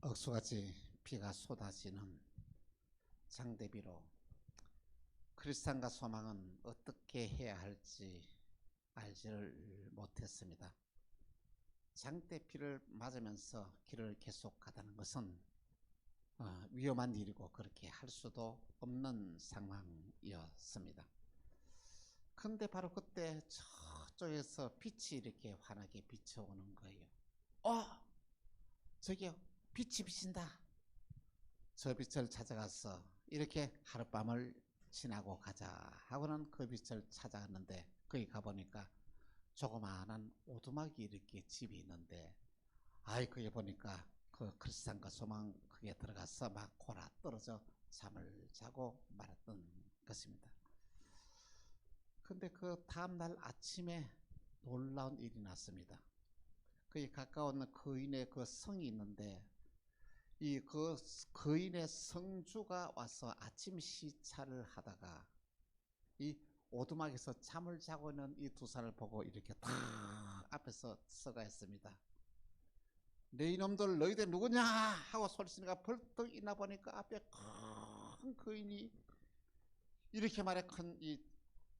억수같이 비가 쏟아지는 장대비로 크리스찬과 소망은 어떻게 해야 할지 알지를 못했습니다. 장대비를 맞으면서 길을 계속 가다는 것은 위험한 일이고 그렇게 할 수도 없는 상황이었습니다. 근데 바로 그때 저쪽에서 빛이 이렇게 환하게 비춰오는 거예요. 저기요, 빛이 비친다. 저 빛을 찾아가서 이렇게 하룻밤을 지나고 가자 하고는 그 빛을 찾아갔는데 거기 가보니까 조그마한 오두막이 이렇게 집이 있는데 거기 보니까 그 크리스찬과 소망 그게 들어가서 막 골아 떨어져 잠을 자고 말았던 것입니다. 근데 그 다음날 아침에 놀라운 일이 났습니다. 거기 가까운 거인의 그 성이 있는데 이 그 거인의 성주가 와서 아침 시차를 하다가 이 오두막에서 잠을 자고 있는 이 두 사람을 보고 이렇게 탁 앞에서 서가 했습니다. 네 이놈들 너희들 누구냐 하고 소리치니까 벌떡 일어나 보니까 앞에 큰 거인이 이렇게 말해 큰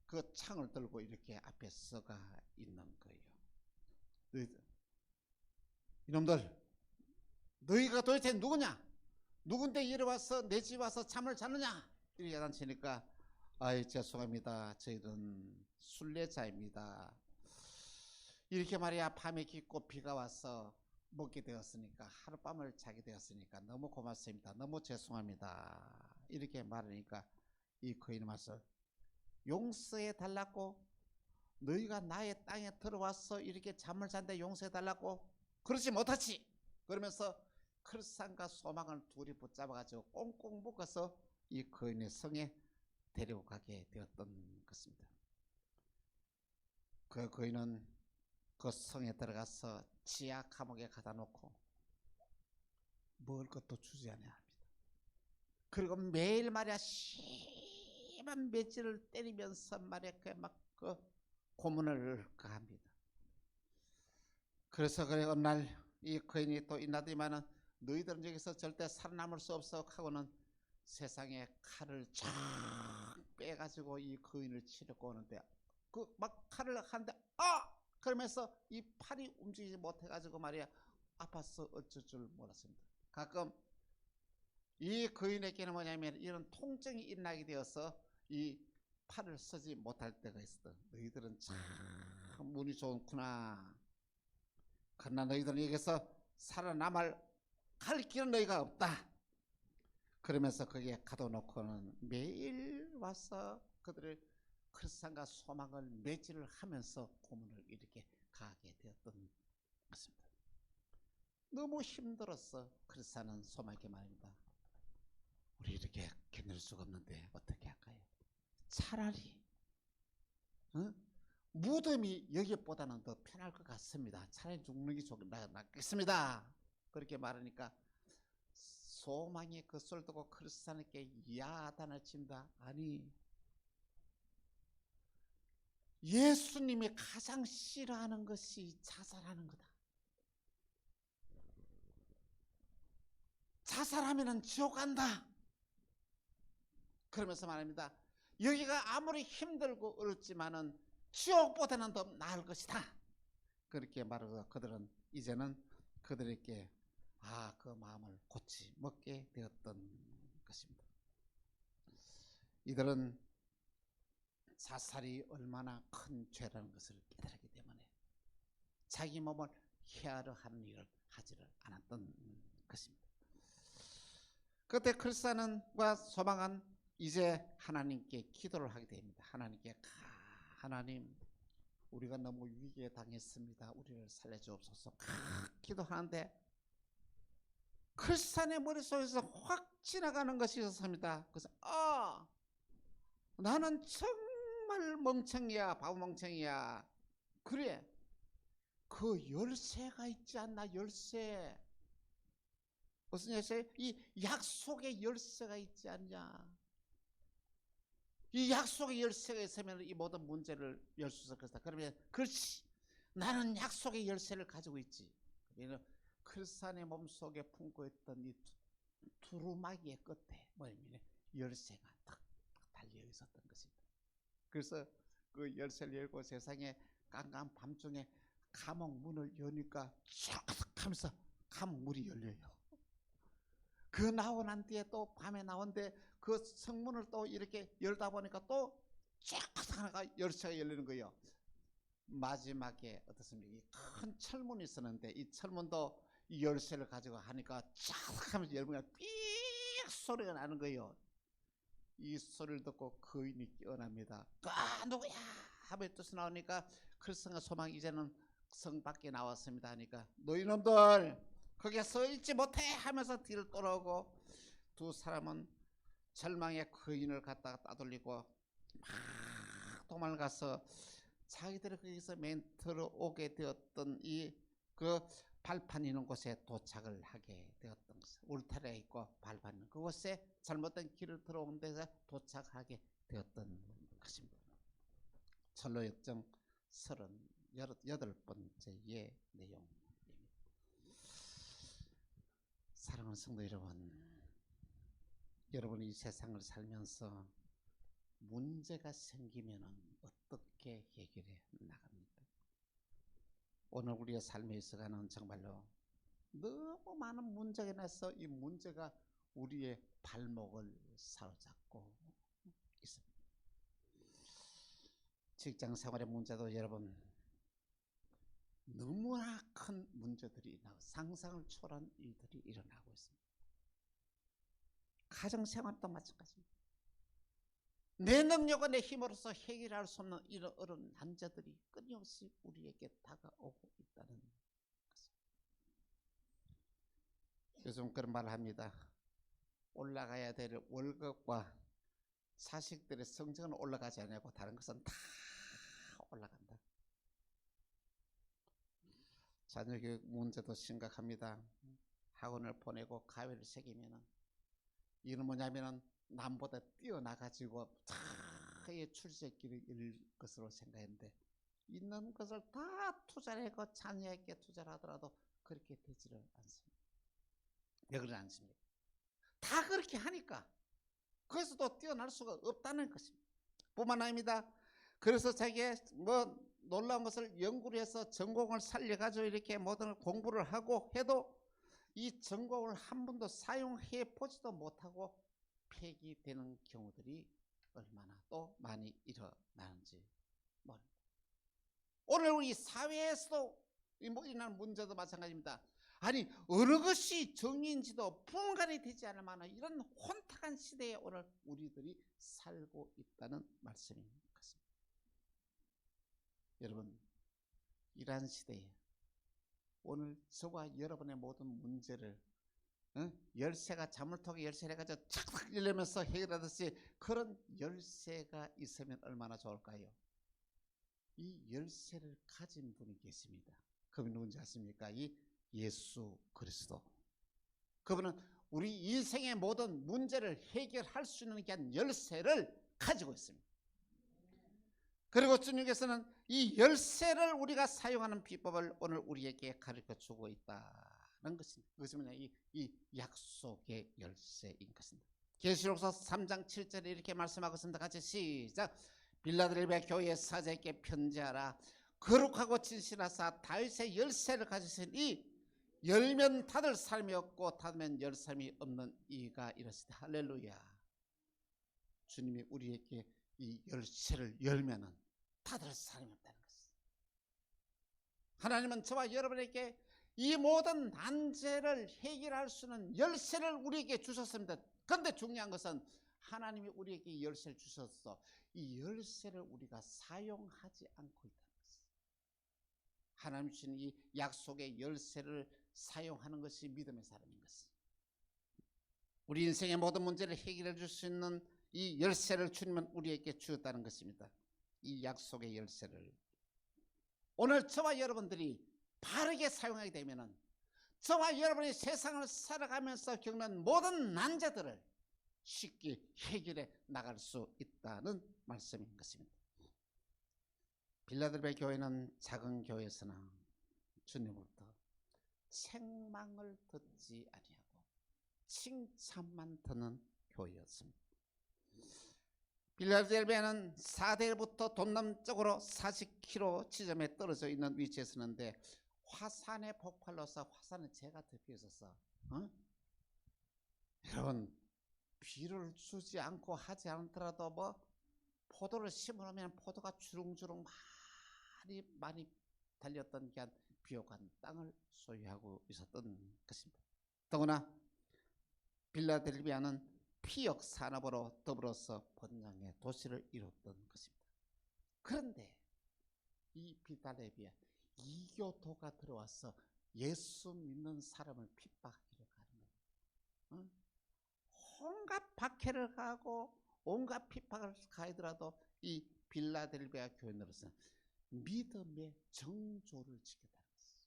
그 창을 들고 이렇게 앞에 서가 있는 거예요. 이놈들 너희가 도대체 누구냐? 누군데 이리 와서 내 집 와서 잠을 자느냐? 이렇게 단치니까 죄송합니다. 저희는 순례자입니다. 이렇게 말이야 밤에 깊고 비가 와서 먹게 되었으니까 하룻밤을 자게 되었으니까 너무 고맙습니다. 너무 죄송합니다. 이렇게 말하니까 이 거인은 와서 용서해 달라고? 너희가 나의 땅에 들어와서 이렇게 잠을 잔데 용서해 달라고? 그러지 못하지. 그러면서 크리스찬과 소망을 둘이 붙잡아가지고 꽁꽁 묶어서 이 거인의 성에 데리고 가게 되었던 것입니다. 그 거인은 그 성에 들어가서 지하 감옥에 가다 놓고 먹을 것도 주지 않아야 합니다. 그리고 매일 말이야 심한 매질을 때리면서 말이야 그 고문을 가합니다. 그래서 그래 어느 날 이 거인이 또 인나더니만은 너희들은 여기서 절대 살아남을 수 없어 하고는 세상에 칼을 쫙 빼가지고 이 거인을 치려고 오는데 그 막 칼을 하는데 그러면서 이 팔이 움직이지 못해가지고 말이야 아파서 어쩔 줄 몰랐습니다. 가끔 이 거인에게는 뭐냐면 이런 통증이 일어나게 되어서 이 팔을 쓰지 못할 때가 있어. 너희들은 참 운이 좋구나. 그러나 너희들은 여기서 살아남을 갈 길은 너희가 없다. 그러면서 거기에 가둬놓고는 매일 와서 그들의 크리스찬과 소망을 매질을 하면서 고문을 이렇게 가게 되었던 것입니다. 너무 힘들었어. 크리스찬은 소망에게 말입니다. 우리 이렇게 견딜 수가 없는데 어떻게 할까요? 차라리 무덤이 여기보다는 더 편할 것 같습니다. 차라리 죽는 게 낫겠습니다. 그렇게 말하니까 소망이 그 소리를 듣고 크리스찬에게 야단을 친다. 아니, 예수님이 가장 싫어하는 것이 자살하는 거다. 자살하면 지옥 간다. 그러면서 말합니다. 여기가 아무리 힘들고 어렵지만은 지옥보다는 더 나을 것이다. 그렇게 말하고 그들은 이제는 그들에게 그 마음을 고치 먹게 되었던 것입니다. 이들은 자살이 얼마나 큰 죄라는 것을 깨달았기 때문에 자기 몸을 헤아려 하는 일을 하지를 않았던 것입니다. 그때 크리스찬과 소망은 이제 하나님께 기도를 하게 됩니다. 하나님께 하나님 우리가 너무 위기에 당했습니다. 우리를 살려주옵소서 기도하는데 크리스찬의 머릿속에서 확 지나가는 것이 있었습니다. 그래서 나는 정말 멍청이야. 바보 멍청이야. 그래 그 열쇠가 있지 않나. 열쇠 무슨 열쇠? 이 약속의 열쇠가 있지 않냐. 이 약속의 열쇠가 있으면 이 모든 문제를 열 수 있을 것이다. 그러면 그렇지 나는 약속의 열쇠를 가지고 있지. 크리스찬의 몸속에 품고 있던 이 두루마기의 끝에 뭐냐면 열쇠가 딱 달려 있었던 것입니다. 그래서 그 열쇠를 열고 세상에 깜깜 밤중에 감옥 문을 여니까 쫙 하면서 감옥 문이 열려요. 그 나오고 난 뒤에 또 밤에 나온데 그 성문을 또 이렇게 열다 보니까 또 쫙 하나가 열쇠가 열리는 거예요. 마지막에 어떻습니까? 이 큰 철문이 있었는데 이 철문도 이 열쇠를 가지고 하니까 쫙 하면서 열면 삑 소리가 나는 거예요. 이 소리를 듣고 거인이 깨어납니다. 아, 누구야? 하며 뜻이 나오니까 크리스천과 소망 이제는 성 밖에 나왔습니다 하니까 너희놈들 거기에 서 있지 못해 하면서 뒤를 돌아오고 두 사람은 절망의 거인을 갖다가 따돌리고 막 도망가서 자기들이 거기서 맨 들어오게 되었던 이 그 발판 있는 곳에 도착을 하게 되었던 것입니다. 울타리가 있고 발판 있는 그곳에 잘못된 길을 들어온 데서 도착하게 되었던 것입니다. 철로 역정 38번째의 내용입니다. 사랑하는 성도 여러분, 여러분이 이 세상을 살면서 문제가 생기면 어떻게 해결해 나갑니까? 오늘 우리의 삶에 있어가는 정말로 너무 많은 문제가 나서 이 문제가 우리의 발목을 사로잡고 있습니다. 직장 생활의 문제도 여러분 너무나 큰 문제들이 상상을 초월한 일들이 일어나고 있습니다. 가정생활도 마찬가지입니다. 내 능력과 내 힘으로서 해결할 수 없는 이런 어려운 난제들이 끊임없이 우리에게 다가오고 있다는 것입니다. 요즘 그런 말을 합니다. 올라가야 될 월급과 자식들의 성적은 올라가지 않고 다른 것은 다 올라간다. 자녀 교육 문제도 심각합니다. 학원을 보내고 가위를 새기면은 이는 뭐냐면은 남보다 뛰어나가지고 자의 출세길을 잃을 것으로 생각했는데 있는 것을 다 투자하고 자녀에게 투자를 하더라도 그렇게 되지를 않습니다. 왜 그러지 않습니까? 다 그렇게 하니까 그래서 또 뛰어날 수가 없다는 것입니다. 뿐만 아닙니다. 그래서 자기의 뭐 놀라운 것을 연구를 해서 전공을 살려가지고 이렇게 모든 공부를 하고 해도 이 전공을 한 번도 사용해 보지도 못하고 폐기되는 경우들이 얼마나 또 많이 일어나는지 모릅니다. 오늘 우리 사회에서도 일어나는 문제도 마찬가지입니다. 아니 어느 것이 정의인지도 분간이 되지 않을 만한 이런 혼탁한 시대에 오늘 우리들이 살고 있다는 말씀인 것입니다. 여러분 이러한 시대에 오늘 저와 여러분의 모든 문제를 열쇠가 자물통에 열쇠를 해가지고 착착 열리면서 해결하듯이 그런 열쇠가 있으면 얼마나 좋을까요? 이 열쇠를 가진 분이 계십니다. 그분이 누군지 아십니까? 이 예수 그리스도. 그분은 우리 인생의 모든 문제를 해결할 수 있는 그런 열쇠를 가지고 있습니다. 그리고 주님께서는 이 열쇠를 우리가 사용하는 비법을 오늘 우리에게 가르쳐 주고 있다는 것입니다. 그것이 뭐냐? 이 약속의 열쇠인 것입니다. 계시록서 3장 7절에 이렇게 말씀하고 있습니다. 같이 시작. 빌라델비아 교회 사자에게 편지하라. 거룩하고 진실하사 다윗의 열쇠를 가지신 열면 닫을 사람이 없고 닫으면 열 사람이 없는 이가 이렇습니다. 할렐루야. 주님이 우리에게 이 열쇠를 열면은 닫을 사람이 없다는 것입니다. 하나님은 저와 여러분에게 이 모든 난제를 해결할 수 있는 열쇠를 우리에게 주셨습니다. 그런데 중요한 것은 하나님이 우리에게 이 열쇠를 주셨어. 이 열쇠를 우리가 사용하지 않고 있다는 것입니다. 하나님 주신 이 약속의 열쇠를 사용하는 것이 믿음의 사람인 것입니다. 우리 인생의 모든 문제를 해결해 줄 수 있는 이 열쇠를 주님은 우리에게 주었다는 것입니다. 이 약속의 열쇠를 오늘 저와 여러분들이 바르게 사용하게 되면은 저와 여러분이 세상을 살아가면서 겪는 모든 난제들을 쉽게 해결해 나갈 수 있다는 말씀인 것입니다. 빌라델비아 교회는 작은 교회였으나 주님으로부터 책망을 듣지 아니하고 칭찬만 듣는 교회였습니다. 빌라델비아는 사대부터 동남쪽으로 40km 지점에 떨어져 있는 위치에 서는데 화산의 폭발로서 화산은 재가 덮여 있었어. 여러분, 비를 주지 않고 하지 않더라도 뭐 포도를 심으면 포도가 주렁주렁 많이 달렸던 게 비옥한 땅을 소유하고 있었던 것입니다. 더구나 빌라델비아는 피역 산업으로 더불어서 번영의 도시를 이뤘던 것입니다. 그런데 이 빌라델비아 이교도가 들어와서 예수 믿는 사람을 핍박하기로 가는 거예요. 온갖 박해를 가고 온갖 핍박을 가하더라도 이 빌라델비아 교인으로서는 믿음의 정조를 지켰다는 것이죠.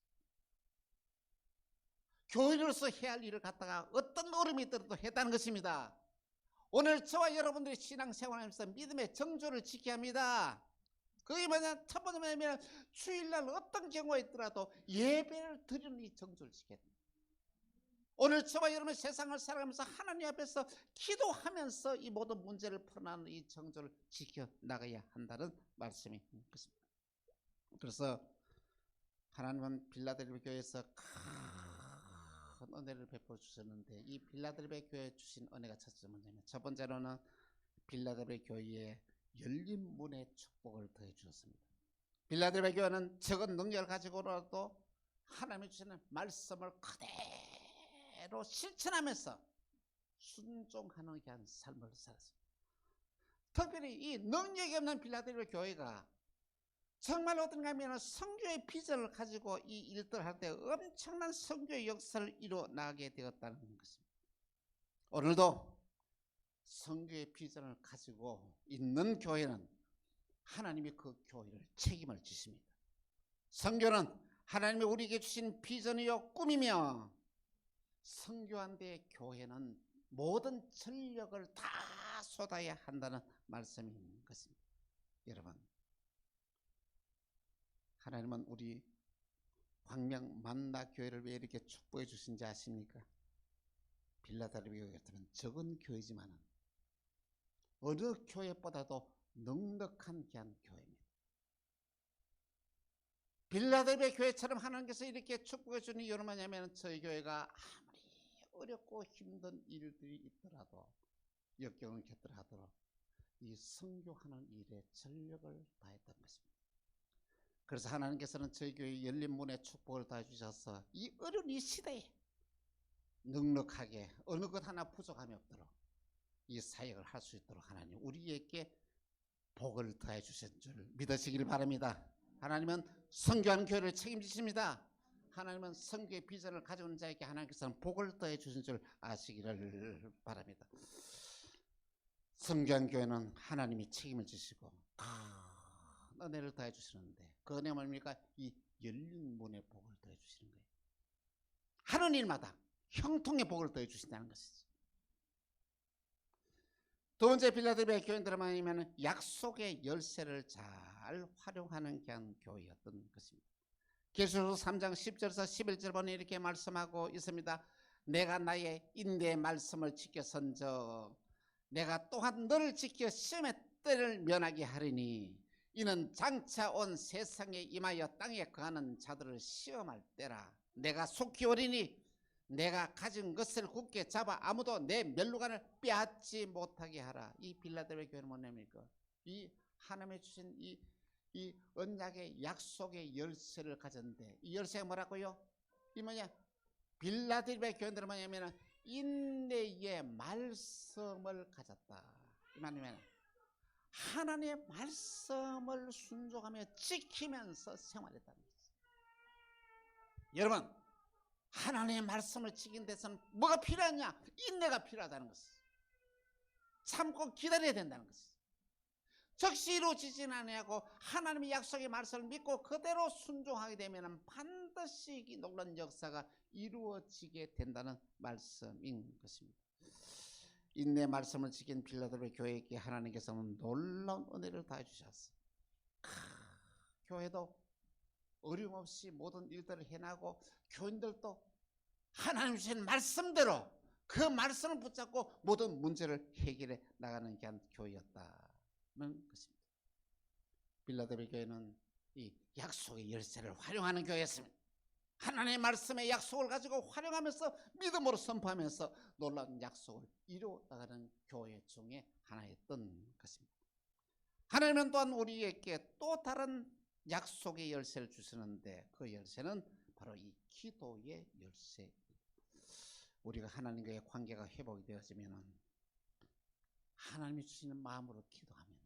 교인으로서 해야 할 일을 갖다가 어떤 어려움이 있더라도 했다는 것입니다. 오늘 저와 여러분들이 신앙생활하면서 믿음의 정조를 지켜야 합니다. 그게 뭐냐? 첫 번째 뭐냐면 주일날 어떤 경우가 있더라도 예배를 드리는 이 정조를 지켜야 됩니다. 오늘 저와 여러분 세상을 살아가면서 하나님 앞에서 기도하면서 이 모든 문제를 풀어나가는 이 정조를 지켜나가야 한다는 말씀이 있습니다. 그래서 하나님은 빌라델비아 교회에서 큰 은혜를 베풀어 주셨는데 이 빌라델비아 교회에 주신 은혜가 첫째 뭐냐면 첫 번째로는 빌라델비아 교회에 열린 문의 축복을 더해 주셨습니다. 빌라델비아 교회는 적은 능력을 가지고라도 하나님이 주시는 말씀을 그대로 실천하면서 순종하는 그런 삶을 살았습니다. 특별히 이 능력이 없는 빌라델비아 교회가 정말 어떤가 하면 선교의 비전을 가지고 이 일들을 할 때 엄청난 선교의 역사를 이뤄나가게 되었다는 것입니다. 오늘도 선교의 비전을 가지고 있는 교회는 하나님이 그 교회를 책임을 지십니다. 선교는 하나님이 우리에게 주신 비전이요 꿈이며 선교한 데 교회는 모든 전력을 다 쏟아야 한다는 말씀인 것입니다. 여러분, 하나님은 우리 광명 만나 교회를 왜 이렇게 축복해 주신지 아십니까? 빌라델비아 같으면 적은 교회지만은 어느 교회보다도 넉넉한 귀한 교회입니다. 빌라델비아 교회처럼 하나님께서 이렇게 축복해 주는 이유는 뭐냐면 저희 교회가 아무리 어렵고 힘든 일들이 있더라도 역경을 겪더라도 이 선교하는 일에 전력을 다했던 것입니다. 그래서 하나님께서는 저희 교회 열린 문의 축복을 다 주셔서 이 어려운 이 시대에 넉넉하게 어느 것 하나 부족함이 없도록 이 사역을 할 수 있도록 하나님 우리에게 복을 더해 주신 줄 믿으시길 바랍니다. 하나님은 선교하는 교회를 책임지십니다. 하나님은 선교의 비전을 가져온 자에게 하나님께서는 복을 더해 주신 줄 아시기를 바랍니다. 선교한 교회는 하나님이 책임을 지시고 은혜를 더해 주시는데 그 은혜가 뭡니까? 이 열린 문의 복을 더해 주시는 거예요. 하는 일마다 형통의 복을 더해 주신다는 것이죠. 두 번째 빌라델비아 교인들은 뭐냐면 약속의 열쇠를 잘 활용하는 교회였던 것입니다. 계시록서 3장 10절에서 11절 보니 이렇게 말씀하고 있습니다. 내가 나의 인내의 말씀을 지켜선저 내가 또한 너를 지켜 시험의 때를 면하게 하리니 이는 장차 온 세상에 임하여 땅에 거하는 자들을 시험할 때라. 내가 속히 오리니 내가 가진 것을 굳게 잡아 아무도 내 멸루관을 빼앗지 못하게 하라. 이 빌라델비아 교회는 뭐냐니까 이 하나님의 주신 이 언약의 약속의 열쇠를 가졌는데 이 열쇠가 뭐라고요? 이 뭐냐? 빌라델비아 교회들은 뭐냐면 인내의 말씀을 가졌다. 이 말이면 하나님의 말씀을 순종하며 지키면서 생활했다는 거죠. 여러분, 하나님의 말씀을 지킨 데서는 뭐가 필요하냐? 인내가 필요하다는 것이죠. 참고 기다려야 된다는 것이죠. 즉시 이루어지지는 아니하고 하나님의 약속의 말씀을 믿고 그대로 순종하게 되면 반드시 이 놀라운 역사가 이루어지게 된다는 말씀인 것입니다. 인내 말씀을 지킨 빌라델비아 교회에게 하나님께서는 놀라운 은혜를 다해 주셨어요. 교회도 어림없이 모든 일들을 해나고 교인들도 하나님 주신 말씀대로 그 말씀을 붙잡고 모든 문제를 해결해 나가는 게 교회였다는 것입니다. 빌라델비아 교회는 이 약속의 열쇠를 활용하는 교회였습니다. 하나님의 말씀의 약속을 가지고 활용하면서 믿음으로 선포하면서 놀라운 약속을 이루어 나가는 교회 중에 하나였던 것입니다. 하나님은 또한 우리에게 또 다른 약속의 열쇠를 주시는데 그 열쇠는 바로 이 기도의 열쇠입니다. 우리가 하나님과의 관계가 회복이 되어지면 하나님이 주시는 마음으로 기도하면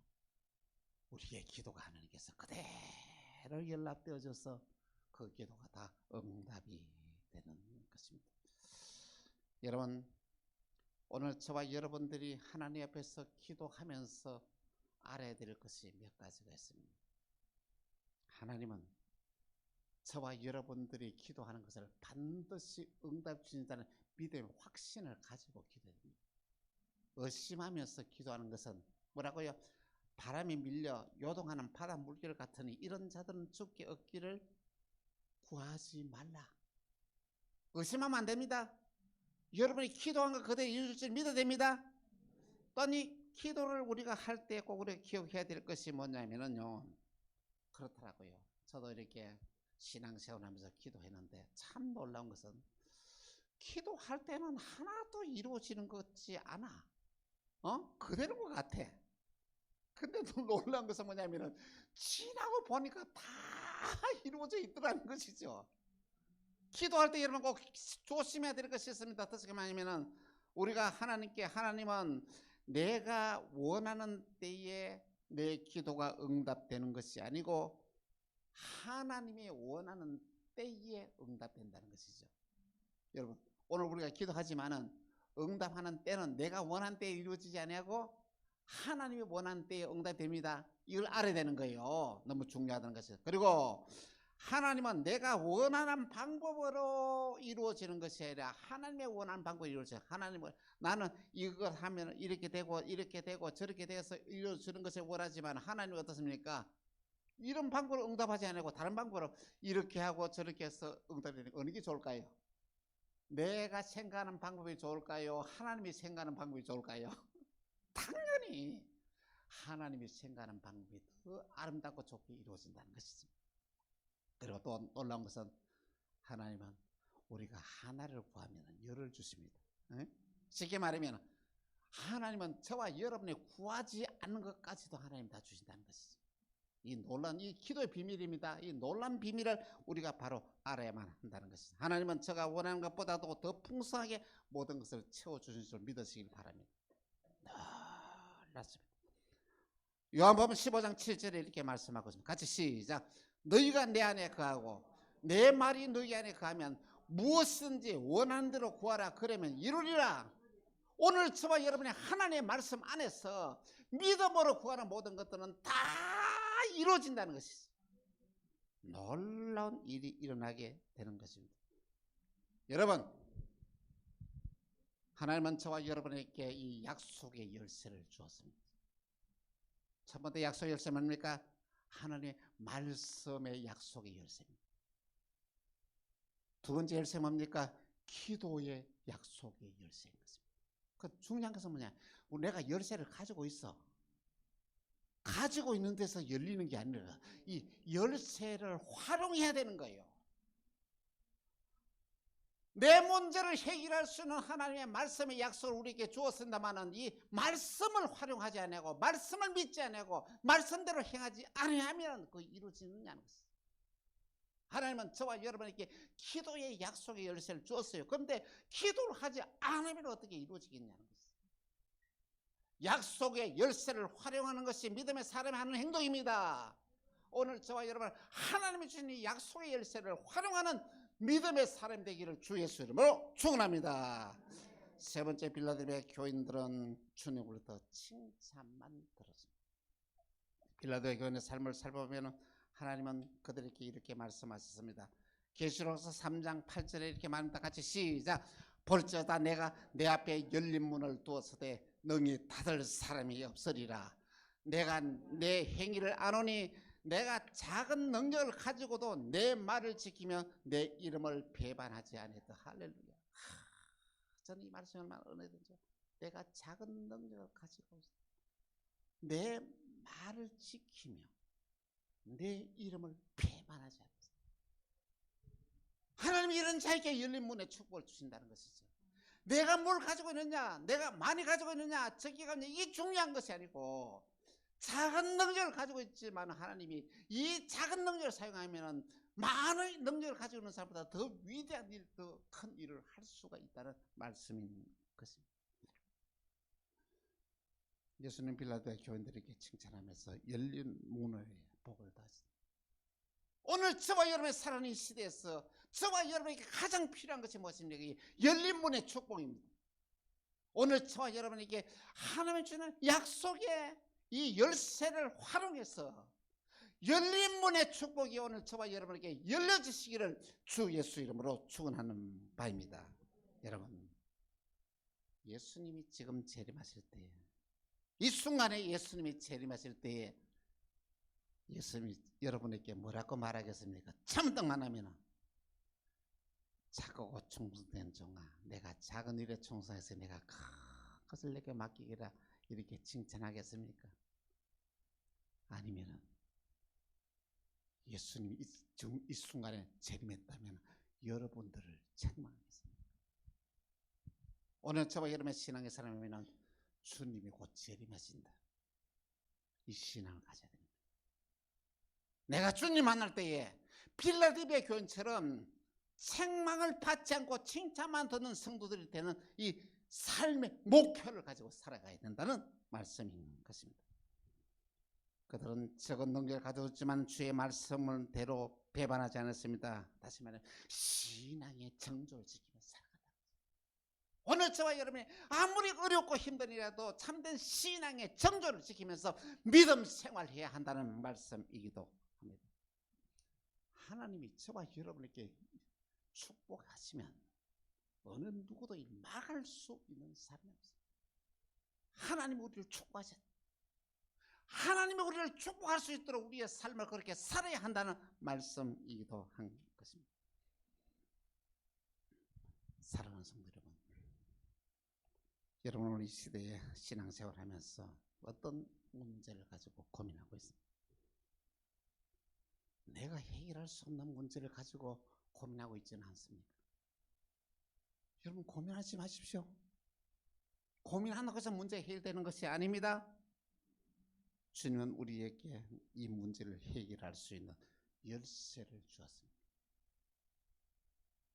우리의 기도가 하나님께서 그대로 연락되어져서 그 기도가 다 응답이 되는 것입니다. 여러분, 오늘 저와 여러분들이 하나님 앞에서 기도하면서 알아야 될 것이 몇 가지가 있습니다. 하나님은 저와 여러분들이 기도하는 것을 반드시 응답 주신다는 믿음의 확신을 가지고 기도합니다. 의심하면서 기도하는 것은 뭐라고요? 바람이 밀려 요동하는 바다 물결 같으니 이런 자들은 죽기 얻기를 구하지 말라. 의심하면 안 됩니다. 여러분이 기도한 거 그대로 이루어질 줄 믿어야 됩니다. 또한 이 기도를 우리가 할 때 꼭 우리가 기억해야 될 것이 뭐냐면요, 그렇더라고요. 저도 이렇게 신앙생활 하면서 기도했는데 참 놀라운 것은 기도할 때는 하나도 이루어지는 것 같지 않아. 그대로인 것 같아. 근데 또 놀라운 것은 뭐냐면은 지나고 보니까 다 이루어져 있더라는 것이죠. 기도할 때 여러분 꼭 조심해야 될 것이 있습니다. 어떻게 말하냐면은 우리가 하나님께, 하나님은 내가 원하는 때에 내 기도가 응답되는 것이 아니고 하나님이 원하는 때에 응답된다는 것이죠. 여러분, 오늘 우리가 기도하지만은 응답하는 때는 내가 원하는 때에 이루어지지 아니하고 하나님이 원하는 때에 응답됩니다. 이걸 알아야 되는 거예요. 너무 중요하다는 것이죠. 그리고 하나님은 내가 원하는 방법으로 이루어지는 것이 아니라 하나님의 원하는 방법으로 이루어져요. 하나님은 나는 이걸 하면 이렇게 되고 저렇게 돼서 이루어지는 것을 원하지만 하나님은 어떻습니까? 이런 방법으로 응답하지 않고 다른 방법으로 이렇게 하고 저렇게 해서 응답이 되는 어느 게 좋을까요? 내가 생각하는 방법이 좋을까요? 하나님이 생각하는 방법이 좋을까요? 당연히 하나님이 생각하는 방법이 더 아름답고 좋게 이루어진다는 것이죠. 그리고 또 놀라운 것은 하나님은 우리가 하나를 구하면 열을 주십니다. 쉽게 말하면 하나님은 저와 여러분이 구하지 않는 것까지도 하나님 다 주신다는 것이죠. 이 놀란 이 기도의 비밀입니다. 이 놀란 비밀을 우리가 바로 알아야만 한다는 것이죠. 하나님은 제가 원하는 것보다도 더 풍성하게 모든 것을 채워주신 줄 믿으시길 바랍니다. 놀랐습니다. 요한복음 15장 7절에 이렇게 말씀하고 있습니다. 같이 시작. 너희가 내 안에 거하고 내 말이 너희 안에 거하면 무엇이든지 원하는 대로 구하라. 그러면 이루리라. 오늘 저와 여러분의 하나님의 말씀 안에서 믿음으로 구하는 모든 것들은 다 이루어진다는 것이죠. 놀라운 일이 일어나게 되는 것입니다. 여러분, 하나님은 저와 여러분에게 이 약속의 열쇠를 주었습니다. 첫 번째 약속의 열쇠는 뭡니까? 하나님의 말씀의 약속의 열쇠입니다. 두 번째 열쇠는 뭡니까? 기도의 약속의 열쇠인 것입니다. 그 중요한 것은 뭐냐? 내가 열쇠를 가지고 있어. 가지고 있는 데서 열리는 게 아니라 이 열쇠를 활용해야 되는 거예요. 내 문제를 해결할 수 있는 하나님의 말씀의 약속을 우리에게 주었습니다마는 이 말씀을 활용하지 않고 말씀을 믿지 않고 말씀대로 행하지 않으면 그 이루어지느냐는 것입니다. 하나님은 저와 여러분에게 기도의 약속의 열쇠를 주었어요. 그런데 기도를 하지 않으면 어떻게 이루어지겠냐는 것입니다. 약속의 열쇠를 활용하는 것이 믿음의 사람이 하는 행동입니다. 오늘 저와 여러분 하나님이 주신 이 약속의 열쇠를 활용하는 믿음의 사람 되기를 주 예수 이름으로 축원합니다. 세 번째, 빌라델비아 교인들은 주님으로부터 칭찬만 들었습니다. 빌라델비아 교인의 삶을 살펴보면 하나님은 그들에게 이렇게 말씀하셨습니다. 계시록서 3장 8절에 이렇게 말합니다. 같이 시작. 볼지어다 내가 내 앞에 열린 문을 두었으되 능히 닫을 사람이 없으리라. 내가 내 행위를 아노니 내가 작은 능력을 가지고도 내 말을 지키며 내 이름을 배반하지 아니하다. 할렐루야. 저는 이 말씀이 얼마나 은혜든지. 내가 작은 능력을 가지고 내 말을 지키며 내 이름을 배반하지 않는다. 하나님이 이런 자에게 열린 문에 축복을 주신다는 것이죠. 내가 뭘 가지고 있느냐, 내가 많이 가지고 있느냐, 적게가 있느냐, 이게 중요한 것이 아니고 작은 능력을 가지고 있지만 하나님이 이 작은 능력을 사용하면 많은 능력을 가지고 있는 사람보다 더 위대한 일, 더 큰 일을 할 수가 있다는 말씀인 것입니다. 예수님 빌라도의 교인들에게 칭찬하면서 열린 문의 복을 다하시다. 오늘 저와 여러분의 살아있는 시대에서 저와 여러분에게 가장 필요한 것이 무엇입니까? 열린 문의 축복입니다. 오늘 저와 여러분에게 하나님이 주는 약속의 이 열쇠를 활용해서 열린 문의 축복이 오늘 저와 여러분에게 열려지시기를 주 예수 이름으로 축원하는 바입니다. 여러분, 예수님이 지금 재림하실 때, 이 순간에 예수님이 재림하실 때에 예수님이 여러분에게 뭐라고 말하겠습니까? 참등만 하면 작고 충성된 종아, 내가 작은 일에 충성해서 내가 큰 것을 내게 맡기기라 이렇게 칭찬하겠습니까? 아니면은 예수님이 이 순간에 재림했다면 여러분들을 책망하겠습니다. 오늘 저와 여러분의 신앙의 사람이면 주님이 곧 재림하신다. 이 신앙을 가져야 됩니다. 내가 주님 만날 때에 필라델피아 교인처럼 책망을 받지 않고 칭찬만 듣는 성도들이 되는 이 삶의 목표를 가지고 살아가야 된다는 말씀인 것입니다. 그들은 적은 능력을 가지고 있지만 주의 말씀을 대로 배반하지 않았습니다. 다시 말해 신앙의 정조를 지키며 살아간다. 오늘 저와 여러분이 아무리 어렵고 힘든 일이라도 참된 신앙의 정조를 지키면서 믿음 생활해야 한다는 말씀이기도 합니다. 하나님이 저와 여러분에게 축복하시면 어느 누구도 막을 수 있는 사람이 없습니다. 하나님이 우리를 축복하셨다. 하나님이 우리를 축복할 수 있도록 우리의 삶을 그렇게 살아야 한다는 말씀이기도 한 것입니다. 사랑하는 성도 여러분, 여러분 오늘 이 시대에 신앙생활을 하면서 어떤 문제를 가지고 고민하고 있습니다. 내가 해결할 수 없는 문제를 가지고 고민하고 있지는 않습니까? 여러분 고민하지 마십시오. 고민한다고 해서 문제가 해결되는 것이 아닙니다. 주님은 우리에게 이 문제를 해결할 수 있는 열쇠를 주었습니다.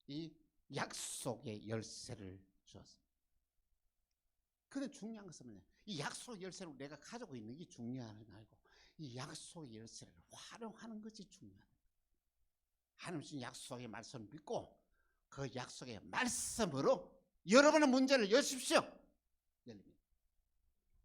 이 약속의 열쇠를 주었습니다. 그런데 중요한 것은 뭐냐? 이 약속의 열쇠를 내가 가지고 있는 게 중요한 게 아니고 이 약속의 열쇠를 활용하는 것이 중요하다. 하나님 주신 약속의 말씀을 믿고 그 약속의 말씀으로 여러분의 문제를 여십시오. 열립니다.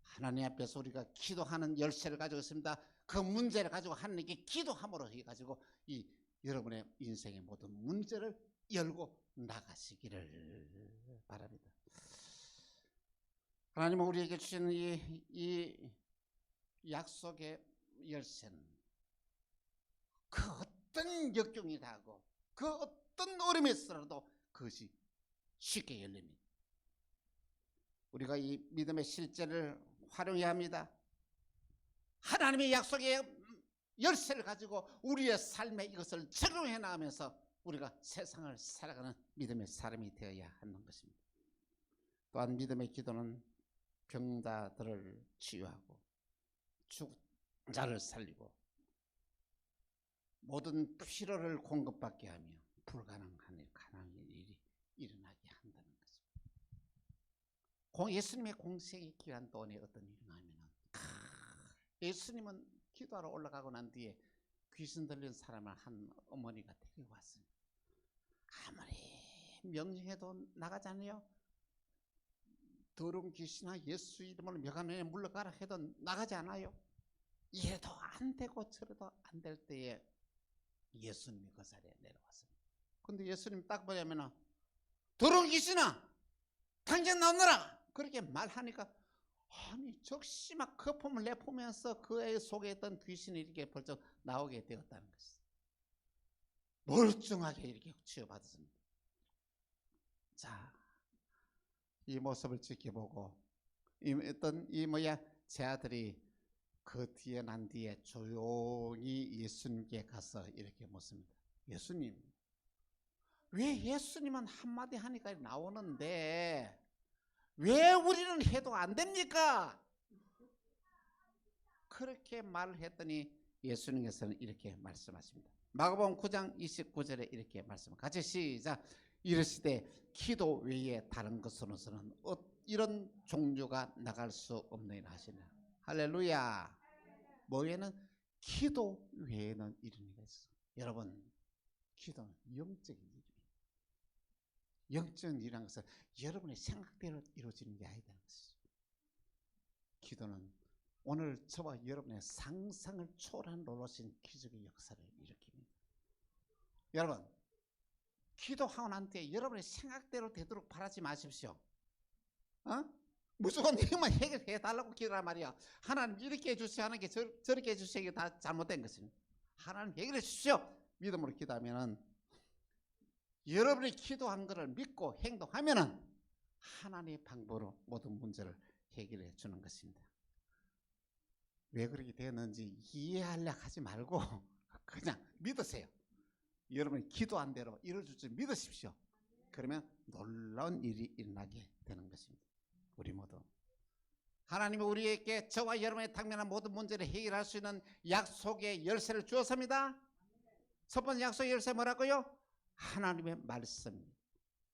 하나님 앞에서 우리가 기도하는 열쇠를 가지고 있습니다. 그 문제를 가지고 하나님께 기도함으로 해가지고 이 여러분의 인생의 모든 문제를 열고 나가시기를 바랍니다. 하나님은 우리에게 주시는 이 약속의 열쇠는 그 어떤 역경이 다하고 그 어떤 어려움이 있어도 그것이 쉽게 열립니다. 우리가 이 믿음의 실제를 활용해야 합니다. 하나님의 약속의 열쇠를 가지고 우리의 삶에 이것을 적용해 나가면서 우리가 세상을 살아가는 믿음의 사람이 되어야 하는 것입니다. 또한 믿음의 기도는 병자들을 치유하고 죽은 자를 살리고 모든 필요를 공급받게 하며 불가능한 일, 가능한 일이 일어나게 한다는 것입니다. 예수님의 공생의 기간 동안에 어떤 일이 일어나면 예수님은 기도하러 올라가고 난 뒤에 귀신 들린 사람을 한 어머니가 데리고 왔어요. 아무리 명령해도 나가지 않아요. 더러운 귀신아 예수 이름으로 묘관에 물러가라 해도 나가지 않아요. 이래도 안 되고 저래도 안 될 때에 예수님이 그 자리에 내려왔습니다. 근데 예수님 딱 보자면 더러운 귀신아 당장 나오너라 그렇게 말하니까 아니 즉시 막 거품을 내뿜으면서 그 애 속에 있던 귀신이 이렇게 벌쩍 나오게 되었다는 것이죠. 멀쩡하게 이렇게 치유받았습니다. 자, 이 모습을 지켜보고 제 아들이 그 뒤에 난 뒤에 조용히 예수님께 가서 이렇게 묻습니다. 예수님, 왜 예수님은 한마디 하니까 나오는데 왜 우리는 해도 안 됩니까? 그렇게 말을 했더니 예수님께서는 이렇게 말씀하십니다. 마가복음 9장 29절에 이렇게 말씀합니다. 같이 시작. 이르시되 기도 외에 다른 것으로서는 이런 종류가 나갈 수 없느니라 하시네. 할렐루야. 뭐 외에는 기도 외에는 이런 일이 있어. 여러분, 기도는 영적인 일입니다. 영적인 일이라는 것은 여러분의 생각대로 이루어지는 게 아니라는 것이죠. 기도는 오늘 저와 여러분의 상상을 초월한 놀라신 기적의 역사를 일으킵니다. 여러분, 기도하고 난 뒤에 여러분의 생각대로 되도록 바라지 마십시오. 무조건 이것만 해결해 달라고 기도란 말이야. 하나님 이렇게 해주세요, 하나님 저렇게 해주세요. 이게 다 잘못된 것입니다. 하나님 해결해 주십시오. 믿음으로 기도하면은 여러분이 기도한 것을 믿고 행동하면은 하나님의 방법으로 모든 문제를 해결해 주는 것입니다. 왜 그렇게 되었는지 이해하려고 하지 말고 그냥 믿으세요. 여러분이 기도한 대로 이루어질 줄 믿으십시오. 그러면 놀라운 일이 일어나게 되는 것입니다. 우리 모두 하나님이 우리에게 저와 여러분의 당면한 모든 문제를 해결할 수 있는 약속의 열쇠를 주었습니다. 첫 번째 약속의 열쇠 뭐라고요? 하나님의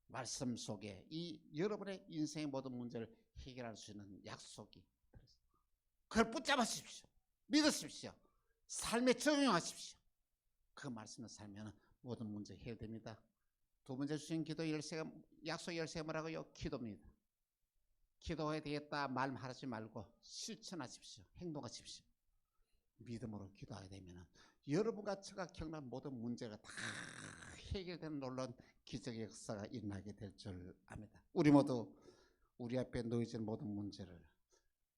말씀 속에 이 여러분의 인생의 모든 문제를 해결할 수 있는 약속이 들었습니다. 그걸 붙잡으십시오. 믿으십시오. 삶에 적용하십시오. 그 말씀을 살면 모든 문제 해결됩니다. 두 번째 주신 기도 열쇠가, 약속 열쇠가 뭐라고요? 기도입니다. 기도해야 되겠다 말하지 말고 실천하십시오. 행동하십시오. 믿음으로 기도하게 되면 여러분과 제가 겪는 모든 문제가 다 해결되는 놀라운 기적의 역사가 일어나게 될 줄 압니다. 우리 모두 우리 앞에 놓여진 모든 문제를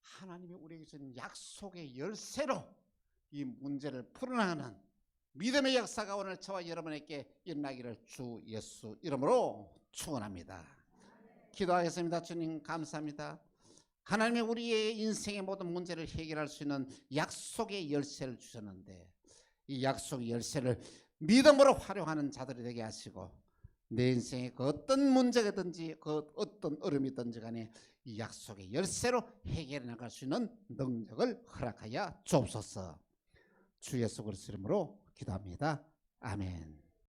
하나님이 우리에게 주신 약속의 열쇠로 이 문제를 풀어나가는 믿음의 역사가 오늘 저와 여러분에게 일어나기를 주 예수 이름으로 축원합니다. 기도하겠습니다. 주님 감사합니다. 하나님이 우리의 인생의 모든 문제를 해결할 수 있는 약속의 열쇠를 주셨는데 이 약속의 열쇠를 믿음으로 활용하는 자들이 되게 하시고 내 인생에 그 어떤 문제가든지 그 어떤 어려움이든지 간에 이 약속의 열쇠로 해결해 나갈 수 있는 능력을 허락하여 주옵소서. 주 예수 그리스도 이름으로 기도합니다. 아멘.